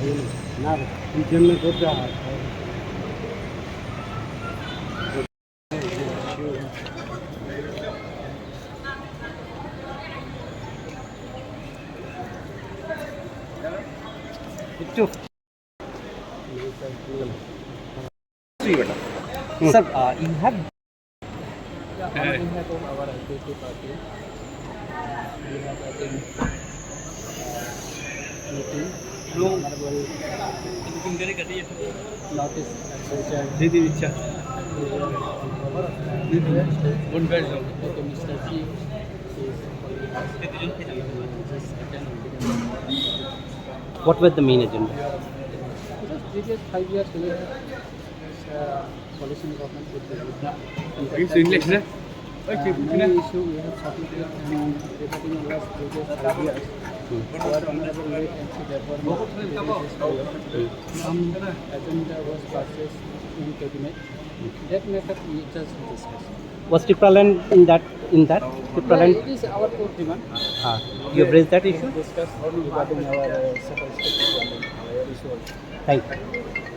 Sir, you have our activity party. We have attended meeting. Honorable notice Mr. G what was the main agenda? just previous 5 years we have coalition government with the English, no? many issue we have submitted and regarding the last previous 5 years. Our honorable late MC some agenda was passed in cabinet. That matter we just discussed. Was Triplaland in that? Triplaland? It is our core demand. You have raised that issue? Discuss regarding our separate issue. Thank you.